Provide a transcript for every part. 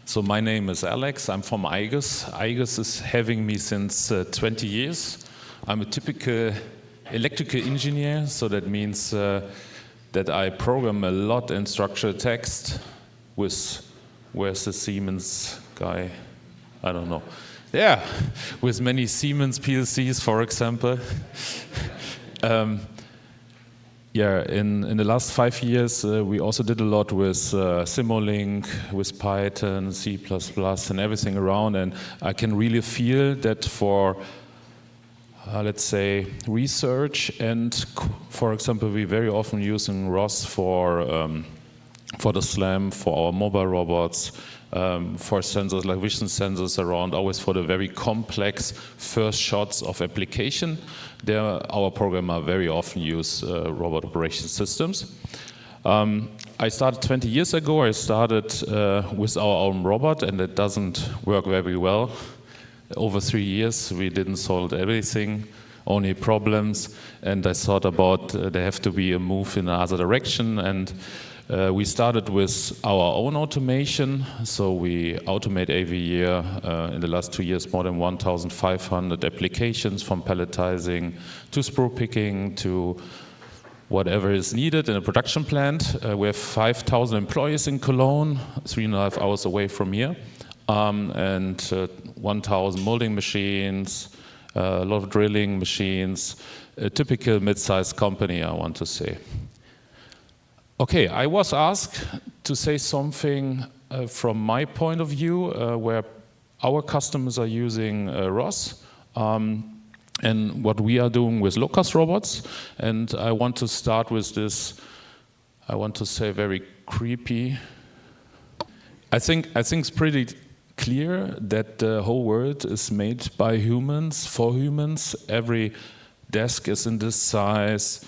So my name is Alex, I'm from Igus. Igus is having me since 20 years. I'm a typical electrical engineer, so that means that I program a lot in structural text with, where's the Siemens guy? I don't know. Yeah, with many Siemens PLCs, for example. Yeah, in the last 5 years, we also did a lot with Simulink, with Python, C++, and everything around. And I can really feel that for, let's say, research and, for example, we very often using ROS for the SLAM, for our mobile robots, for sensors like vision sensors around, always for the very complex first shots of application. There, our programmer very often use robot operation systems. I started 20 years ago. I started with our own robot, and it doesn't work very well. Over 3 years, we didn't solve everything, only problems, and I thought about there have to be a move in another direction, and we started with our own automation. So we automate every year, in the last 2 years, more than 1,500 applications, from palletizing to sprue picking to whatever is needed in a production plant. We have 5,000 employees in Cologne, 3.5 hours away from here, and 1,000 molding machines, a lot of drilling machines, a typical mid-sized company, I want to say. Okay, I was asked to say something from my point of view, where our customers are using ROS, and what we are doing with low-cost robots. And I want to start with this, I want to say, very creepy. I think it's pretty clear that the whole world is made by humans, for humans. Every desk is in this size.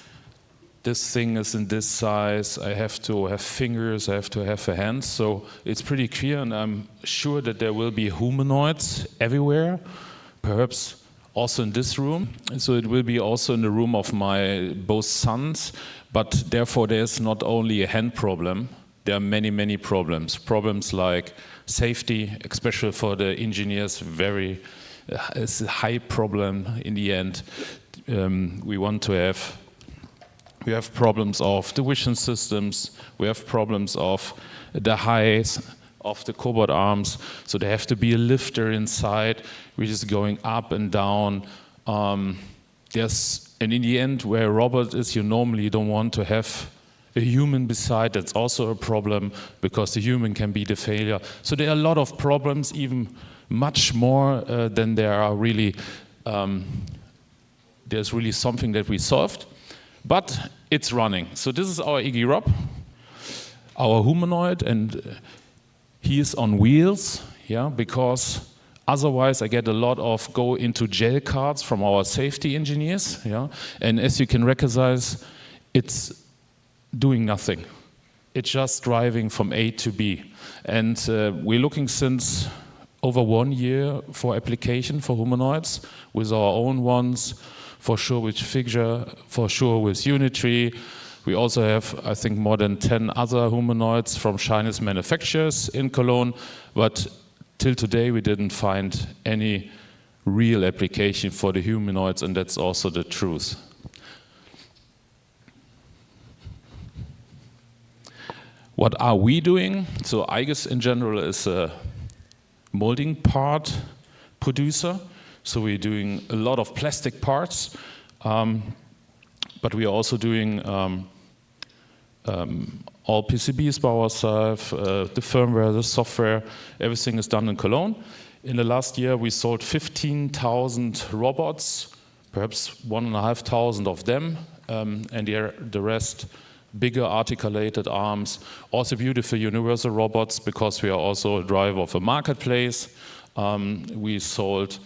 This thing is in this size, I have to have fingers, I have to have a hand. So it's pretty clear, and I'm sure that there will be humanoids everywhere, perhaps also in this room. So it will be also in the room of my both sons, but therefore there's not only a hand problem, there are many, many problems. Problems like safety, especially for the engineers, it's a high problem in the end. We have problems of the vision systems, we have problems of the height of the cobot arms, so there have to be a lifter inside, which is going up and down. And in the end, where a robot is, you normally don't want to have a human beside. That's also a problem, because the human can be the failure. So there are a lot of problems, even much more than there are really, there's really something that we solved. But it's running. So this is our Iggy Rob, our humanoid, and he is on wheels, yeah, because otherwise I get a lot of go into jail cards from our safety engineers, yeah. And as you can recognize, it's doing nothing. It's just driving from A to B. And we're looking since over 1 year for application for humanoids with our own ones. For sure with Figure, for sure with Unitree. We also have, I think, more than 10 other humanoids from Chinese manufacturers in Cologne, but till today we didn't find any real application for the humanoids, and that's also the truth. What are we doing? So Igus in general is a molding part producer. So we're doing a lot of plastic parts, but we are also doing all PCBs by ourselves, the firmware, the software, everything is done in Cologne. In the last year, we sold 15,000 robots, perhaps 1,500 of them, and the rest bigger articulated arms, also beautiful universal robots, because we are also a driver of a marketplace. We sold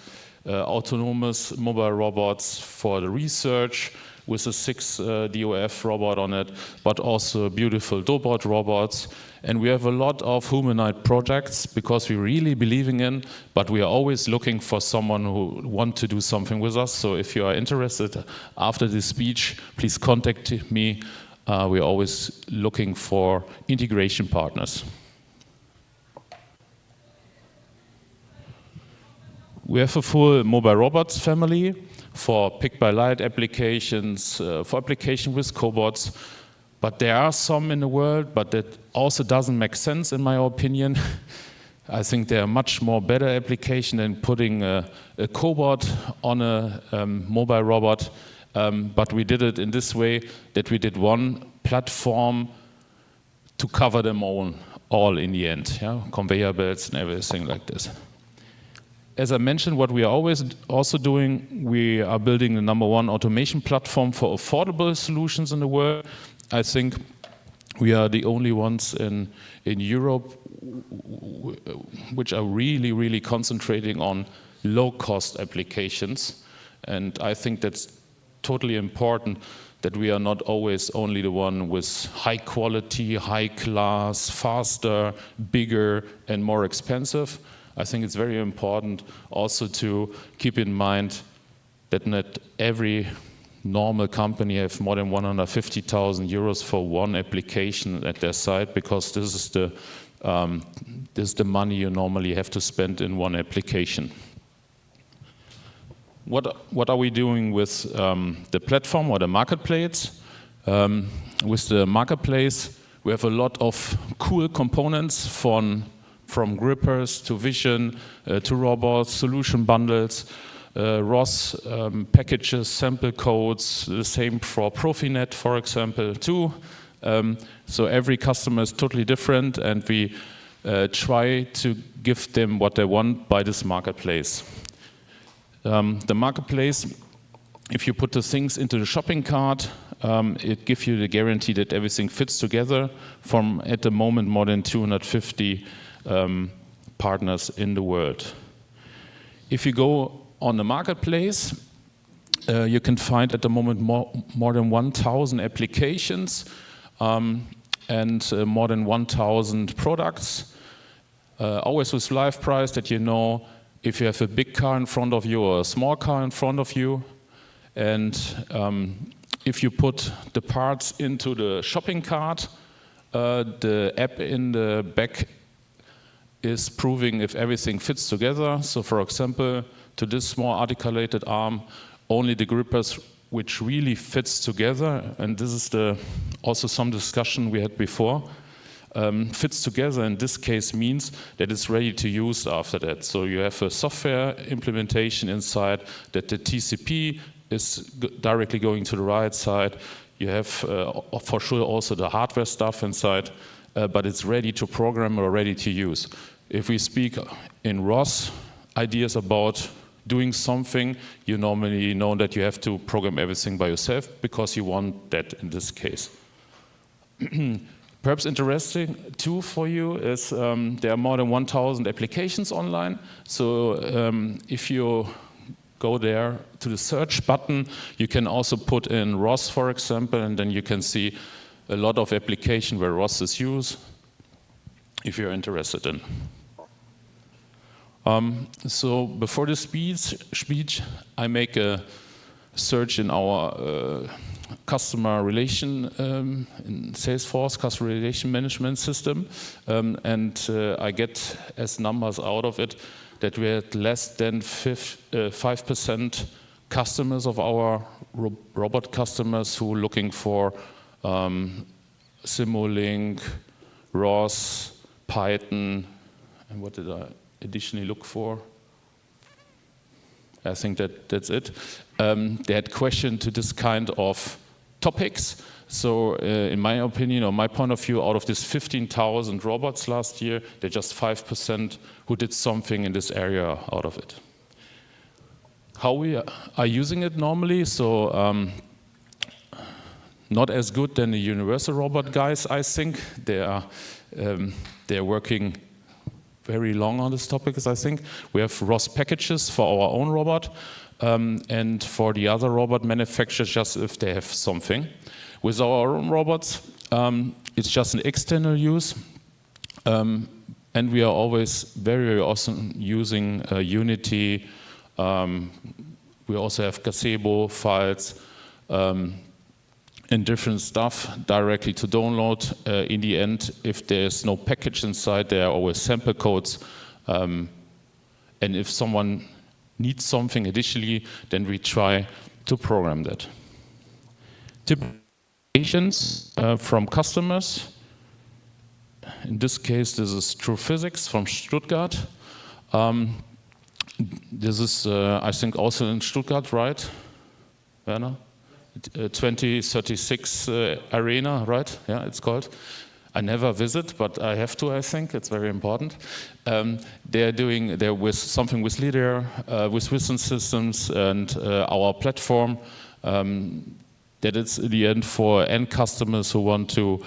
autonomous mobile robots for the research with a 6 DOF robot on it, but also beautiful Dobot robots. And we have a lot of humanoid projects because we really believing in, but we are always looking for someone who wants to do something with us. So if you are interested after this speech, please contact me. We are always looking for integration partners. We have a full mobile robots family for pick-by-light applications, for application with cobots. But there are some in the world, but that also doesn't make sense in my opinion. I think there are much more better application than putting a cobot on a mobile robot. But we did it in this way that we did one platform to cover them all in the end, yeah? Conveyor belts and everything like this. As I mentioned, what we are always also doing, we are building the #1 automation platform for affordable solutions in the world. I think we are the only ones in Europe which are really, really concentrating on low-cost applications. And I think that's totally important, that we are not always only the one with high quality, high class, faster, bigger, and more expensive. I think it's very important also to keep in mind that not every normal company have more than 150,000 euros for one application at their site, because this is the money you normally have to spend in one application. What are we doing with the platform or the marketplace? With the marketplace, we have a lot of cool components from grippers to vision to robots, solution bundles, ROS packages, sample codes, the same for Profinet, for example, too. So every customer is totally different, and we try to give them what they want by this marketplace. The marketplace, if you put the things into the shopping cart, it gives you the guarantee that everything fits together from, at the moment, more than 250 partners in the world. If you go on the marketplace, you can find at the moment more than 1,000 applications and more than 1,000 products. Always with live price, that you know if you have a big car in front of you or a small car in front of you. And if you put the parts into the shopping cart, the app in the back is proving if everything fits together. So for example, to this small articulated arm, only the grippers which really fits together, and this is also some discussion we had before, fits together in this case means that it's ready to use after that. So you have a software implementation inside that the TCP is directly going to the right side. You have for sure also the hardware stuff inside, but it's ready to program or ready to use. If we speak in ROS, ideas about doing something, you normally know that you have to program everything by yourself because you want that in this case. Perhaps interesting too for you is there are more than 1,000 applications online. So if you go there to the search button, you can also put in ROS, for example, and then you can see a lot of applications where ROS is used, if you're interested in. So before the speech, I make a search in our customer relation in Salesforce, customer relation management system, and I get as numbers out of it that we had less than 5% customers of our robot customers who are looking for Simulink, ROS, Python, and what did I additionally look for? I think that's it. They had questions to this kind of topics. So in my opinion, or my point of view, out of this 15,000 robots last year, there's just 5% who did something in this area out of it. How we are using it normally, so not as good than the universal robot guys, I think. They're working very long on this topic, as I think. We have ROS packages for our own robot and for the other robot manufacturers, just if they have something. With our own robots, it's just an external use, and we are always very often using Unity. We also have Gazebo files and different stuff directly to download. In the end, if there's no package inside, there are always sample codes. And if someone need something additionally, then we try to program that. Typical applications from customers. In this case, this is True Physics from Stuttgart. This is, I think, also in Stuttgart, right, Werner? 2036 Arena, right? Yeah, it's called. I never visit, but I have to, I think. It's very important. They're with something with LIDAR, with vision systems, and our platform that it's in the end for end customers who want to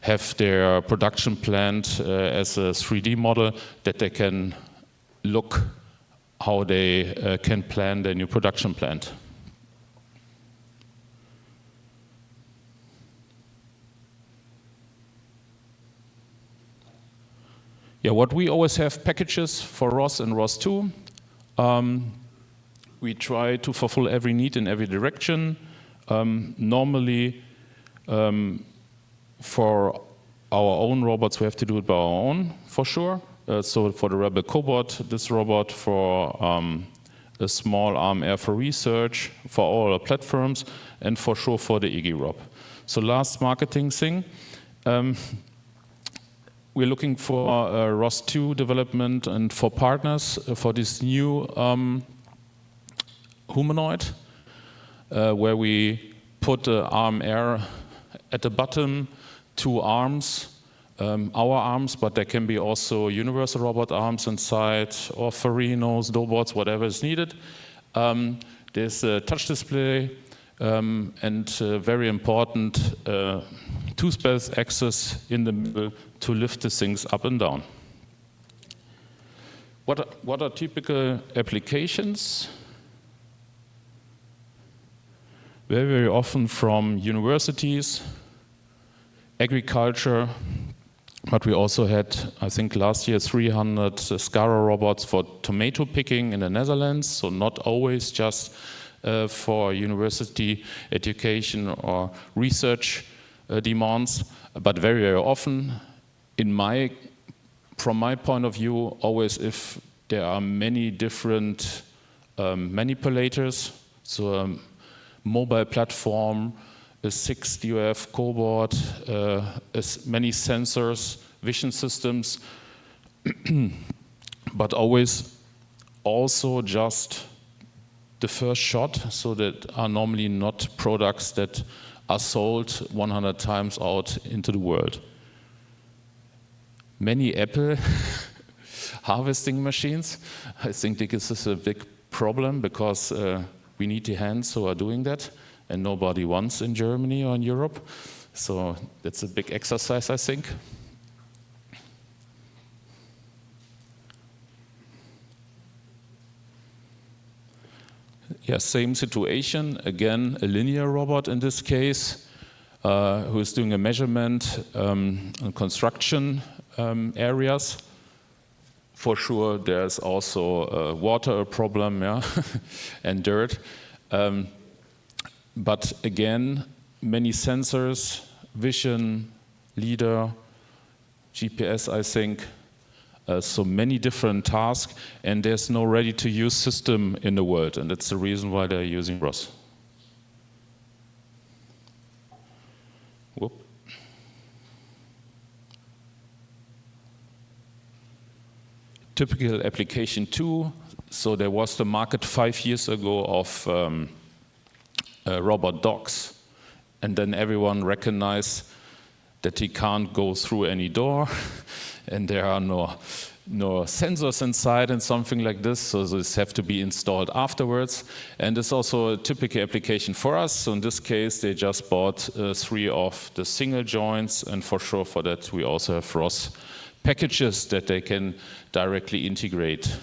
have their production planned as a 3D model, that they can look how they can plan their new production plant. Yeah, what we always have packages for ROS and ROS-II. We try to fulfill every need in every direction. Normally, for our own robots, we have to do it by our own, for sure. So for the Rebel Cobot, this robot, for a small arm air for research, for all our platforms, and for sure for the Iggy Rob. So last marketing thing. We're looking for ROS-II development and for partners for this new humanoid, where we put the arm air at the bottom, 2 arms, our arms, but there can be also universal robot arms inside, or Farinos, Dobots, whatever is needed. There's a touch display and very important two-space access in the middle to lift the things up and down. What are typical applications? Very, very often from universities, agriculture, but we also had, I think last year, 300 SCARA robots for tomato picking in the Netherlands, so not always just for university education or research demands, but very, very often, from my point of view, always if there are many different manipulators, so a mobile platform, a 6 DOF cobot, many sensors, vision systems, but always also just the first shot, so that are normally not products that are sold 100 times out into the world. Many Apple harvesting machines. I think this is a big problem because we need the hands who are doing that, and nobody wants in Germany or in Europe. So that's a big exercise, I think. Yeah, same situation. Again, a linear robot in this case, who is doing a measurement on construction areas. For sure, there's also water problem, yeah, and dirt. But again, many sensors, vision, LIDAR, GPS, I think. So many different tasks, and there's no ready-to-use system in the world, and that's the reason why they're using ROS. Whoop. Typical application 2. So there was the market 5 years ago of robot dogs, and then everyone recognized that he can't go through any door, and there are no sensors inside and something like this, so this have to be installed afterwards. And it's also a typical application for us. So in this case, they just bought 3 of the single joints, and for sure for that we also have ROS packages that they can directly integrate.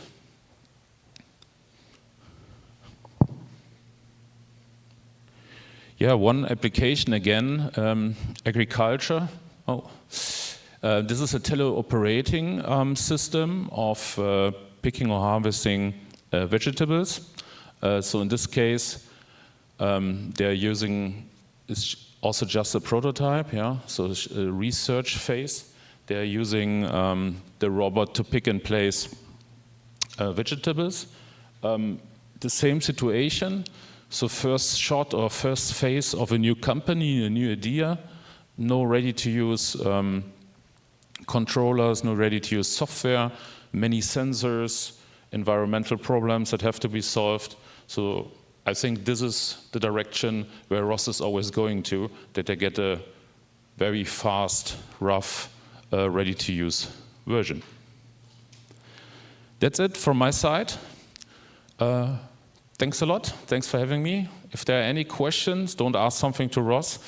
Yeah, one application again, agriculture. This is a teleoperating system of picking or harvesting vegetables. So in this case, they're using, it's also just a prototype, yeah. So it's a research phase. They're using the robot to pick and place vegetables. the same situation. So first shot or first phase of a new company, a new idea, no ready-to-use controllers, no ready-to-use software, many sensors, environmental problems that have to be solved. So I think this is the direction where ROS is always going to, that they get a very fast, rough, ready-to-use version. That's it from my side. Thanks a lot. Thanks for having me. If there are any questions, don't ask something to ROS.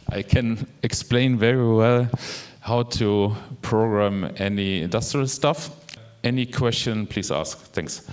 I can explain very well how to program any industrial stuff. Any question, please ask. Thanks.